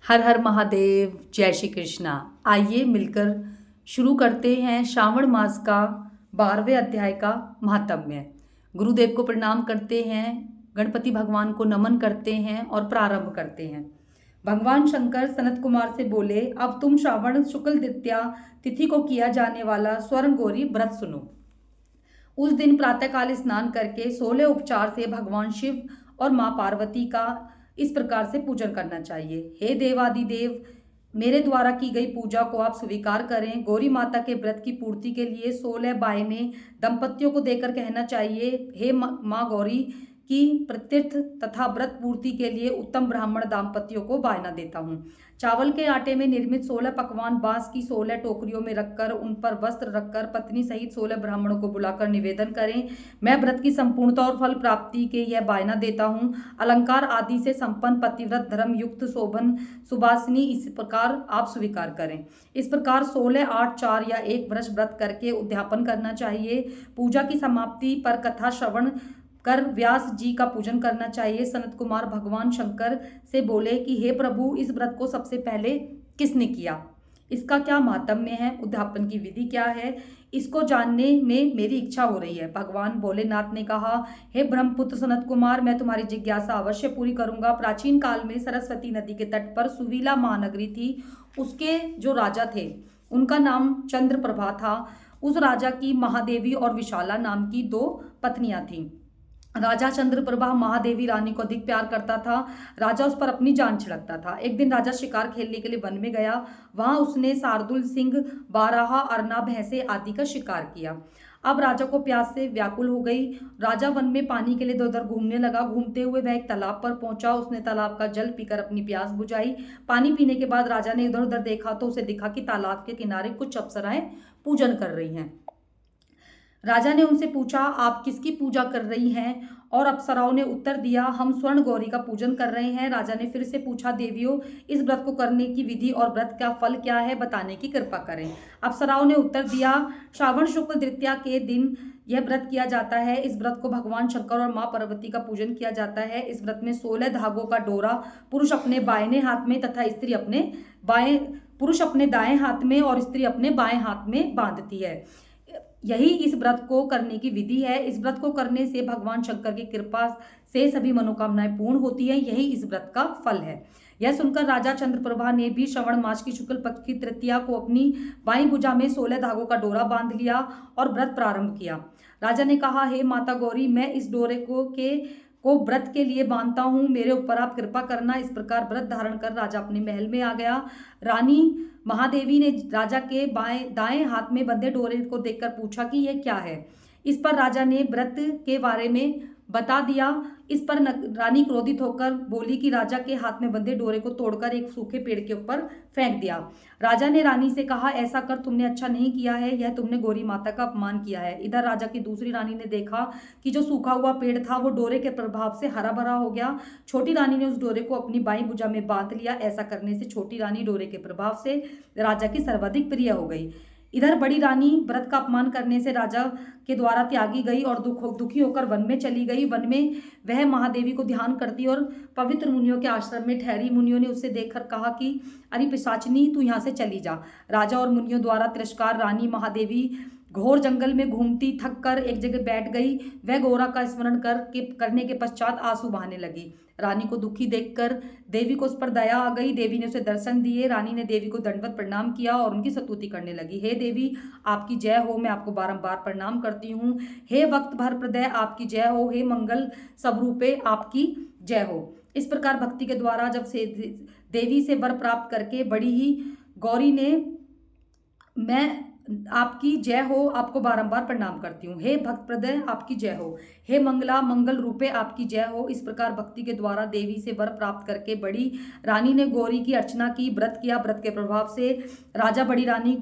हर हर महादेव, जय श्री कृष्णा। आइए मिलकर शुरू करते हैं श्रावण मास का 12वें अध्याय का महात्म्य। गुरुदेव को प्रणाम करते हैं, गणपति भगवान को नमन करते हैं और प्रारंभ करते हैं। भगवान शंकर सनत कुमार से बोले, अब तुम श्रावण शुक्ल द्वितीया तिथि को किया जाने वाला स्वर्ण गौरी व्रत सुनो। उस दिन प्रातःकाल स्नान करके 16 उपचार से भगवान शिव और माँ पार्वती का इस प्रकार से पूजन करना चाहिए। हे देवादिदेव, मेरे द्वारा की गई पूजा को आप स्वीकार करें। गौरी माता के व्रत की पूर्ति के लिए 16 बायने दंपतियों को देकर कहना चाहिए, हे माँ गौरी की प्रतीर्थ तथा व्रत पूर्ति के लिए उत्तम ब्राह्मण दाम्पत्यों को बायना देता हूँ। चावल के आटे में निर्मित 16 पकवान बांस की 16 टोकरियों में रखकर उन पर वस्त्र रखकर पत्नी सहित 16 ब्राह्मणों को बुलाकर निवेदन करें, मैं व्रत की संपूर्णता और फल प्राप्ति के यह बायना देता हूँ। अलंकार आदि से संपन्न पतिव्रत धर्म युक्त शोभन सुबासिनी इस प्रकार आप स्वीकार करें। इस प्रकार 16, 8, 4 या 1 वर्ष व्रत करके उद्यापन करना चाहिए। पूजा की समाप्ति पर कथा श्रवण कर व्यास जी का पूजन करना चाहिए। सनत कुमार भगवान शंकर से बोले कि हे प्रभु, इस व्रत को सबसे पहले किसने किया, इसका क्या महात्म्य है, उद्यापन की विधि क्या है, इसको जानने में मेरी इच्छा हो रही है। भगवान भोलेनाथ ने कहा, हे ब्रह्मपुत्र सनत कुमार, मैं तुम्हारी जिज्ञासा अवश्य पूरी करूंगा। प्राचीन काल में सरस्वती नदी के तट पर सुवीला महानगरी थी। उसके जो राजा थे उनका नाम चंद्रप्रभा था। उस राजा की महादेवी और विशाला नाम की 2 पत्नियां थीं। राजा चंद्रप्रभा महादेवी रानी को अधिक प्यार करता था। राजा उस पर अपनी जान छिड़कता था। एक दिन राजा शिकार खेलने के लिए वन में गया। वहां उसने शार्दुल सिंह, बारहा, अरना, भैंसे आदि का शिकार किया। अब राजा को प्यास से व्याकुल हो गई। राजा वन में पानी के लिए इधर उधर घूमने लगा। घूमते हुए वह एक तालाब पर पहुंचा। उसने तालाब का जल पीकर अपनी प्यास बुझाई। पानी पीने के बाद राजा ने इधर उधर देखा तो उसे दिखा कि तालाब के किनारे कुछ अप्सराएं पूजन कर रही हैं। राजा ने उनसे पूछा, आप किसकी पूजा कर रही हैं? और अप्सराओं ने उत्तर दिया, हम स्वर्ण गौरी का पूजन कर रहे हैं। राजा ने फिर से पूछा, देवियों, इस व्रत को करने की विधि और व्रत का फल क्या है, बताने की कृपा करें। अप्सराओं ने उत्तर दिया, श्रावण शुक्ल द्वितीया के दिन यह व्रत किया जाता है। इस व्रत को भगवान शंकर और माँ पार्वती का पूजन किया जाता है। इस व्रत में 16 धागों का डोरा पुरुष अपने बाएं हाथ में तथा स्त्री अपने पुरुष अपने दाएं हाथ में और स्त्री अपने बाएं हाथ में बांधती है। यही इस व्रत को करने की विधि है। इस व्रत को करने से भगवान शंकर की कृपा से सभी मनोकामनाएं पूर्ण होती हैं। यही इस व्रत का फल है। यह सुनकर राजा चंद्रप्रभा ने भी श्रवण मास की शुक्ल पक्ष की तृतीया को अपनी बाईं भुजा में 16 धागों का डोरा बांध लिया और व्रत प्रारंभ किया। राजा ने कहा, हे माता गौरी, मैं इस डोरे को व्रत के लिए बांधता हूँ, मेरे ऊपर आप कृपा करना। इस प्रकार व्रत धारण कर राजा अपने महल में आ गया। रानी महादेवी ने राजा के दाएं हाथ में बंधे डोरे को देखकर पूछा कि यह क्या है। इस पर राजा ने व्रत के बारे में बता दिया। इस पर रानी क्रोधित होकर बोली कि राजा के हाथ में बंधे डोरे को तोड़कर एक सूखे पेड़ के ऊपर फेंक दिया। राजा ने रानी से कहा, ऐसा कर तुमने अच्छा नहीं किया है, यह तुमने गौरी माता का अपमान किया है। इधर राजा की दूसरी रानी ने देखा कि जो सूखा हुआ पेड़ था वो डोरे के प्रभाव से हरा भरा हो गया। छोटी रानी ने उस डोरे को अपनी बाईं भुजा में बांध लिया। ऐसा करने से छोटी रानी डोरे के प्रभाव से राजा की सर्वाधिक प्रिय हो गई। इधर बड़ी रानी व्रत का अपमान करने से राजा के द्वारा त्यागी गई और दुखी होकर वन में चली गई। वन में वह महादेवी को ध्यान करती और पवित्र मुनियों के आश्रम में ठहरी। मुनियों ने उससे देखकर कहा कि अरे पिशाचिनी, तू यहाँ से चली जा। राजा और मुनियों द्वारा तिरस्कार रानी महादेवी घोर जंगल में घूमती थक कर एक जगह बैठ गई। वह गौरा का स्मरण करने के पश्चात आंसू बहाने लगी। रानी को दुखी देखकर देवी को उस पर दया आ गई। देवी ने उसे दर्शन दिए। रानी ने देवी को दंडवत प्रणाम किया और उनकी स्तुति करने लगी। हे देवी, आपकी जय हो, मैं आपको बारंबार प्रणाम करती हूँ। हे वक्त भर प्रदय, आपकी जय हो। हे मंगल स्वरूपे, आपकी जय हो। इस प्रकार भक्ति के द्वारा जब से देवी से वर प्राप्त करके बड़ी ही गौरी ने, मैं आपकी जय हो, आपको बारंबार प्रणाम करती हूँ। हे भक्त प्रदय, आपकी जय हो। हे मंगला, मंगल रूपे, आपकी जय हो। इस प्रकार भक्ति के द्वारा देवी से वर प्राप्त करके बड़ी रानी ने गौरी की अर्चना की, व्रत किया। व्रत के प्रभाव से राजा बड़ी रानी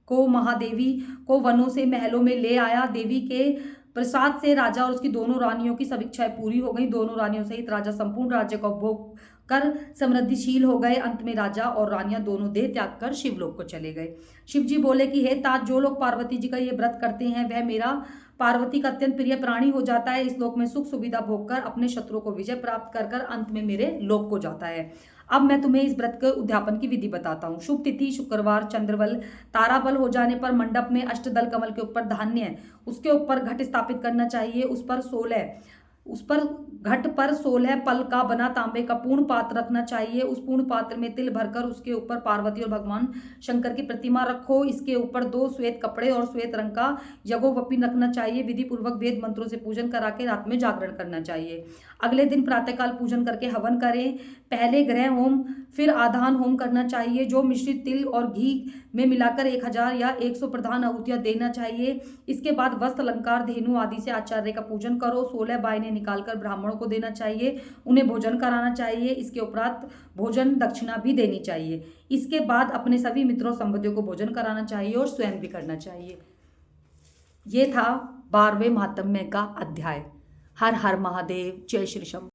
को महादेवी को वनों से महलों में ले आया। देवी के प्रसाद से राजा और उसकी दोनों रानियों की सब इच्छाएं पूरी हो गई। दोनों रानियों सहित राजा संपूर्ण राज्य का उपभोग कर समृद्धिशील हो गए। अंत में राजा और रानियां दोनों देह त्याग कर शिवलोक को चले गए। शिव जी बोले कि हे तात, जो लोग पार्वती जी का ये व्रत करते हैं वह मेरा पार्वती का अत्यंत प्रिय प्राणी हो जाता है। इस लोक में सुख सुविधा भोगकर अपने शत्रुओं को विजय प्राप्त कर कर अंत में मेरे लोक को जाता है। अब मैं तुम्हें इस व्रत के उद्यापन की विधि बताता हूँ। शुभ तिथि शुक्रवार, चंद्रबल, ताराबल हो जाने पर मंडप में अष्टदल कमल के ऊपर धान्य, उसके ऊपर घट स्थापित करना चाहिए। उस पर घट पर 16 पल का बना तांबे का पूर्ण पात्र रखना चाहिए। उस पूर्ण पात्र में तिल भरकर उसके ऊपर पार्वती और भगवान शंकर की प्रतिमा रखो। इसके ऊपर 2 श्वेत कपड़े और श्वेत रंग का यज्ञोपवीत रखना चाहिए। विधि पूर्वक वेद मंत्रों से पूजन करा के रात में जागरण करना चाहिए। अगले दिन प्रातःकाल पूजन करके हवन करें। पहले ग्रह होम फिर आधान होम करना चाहिए, जो मिश्रित तिल और घी में मिलाकर 1000 या 100 प्रधान आहुतियां देना चाहिए। इसके बाद वस्त्र अलंकार धेनु आदि से आचार्य का पूजन करो। 16 बायने निकालकर ब्राह्मणों को देना चाहिए, उन्हें भोजन कराना चाहिए। इसके उपरांत भोजन दक्षिणा भी देनी चाहिए। इसके बाद अपने सभी मित्रों संबंधियों को भोजन कराना चाहिए और स्वयं भी करना चाहिए। ये था 12वें महात्म्य का अध्याय। हर हर महादेव, जय श्री शंकर।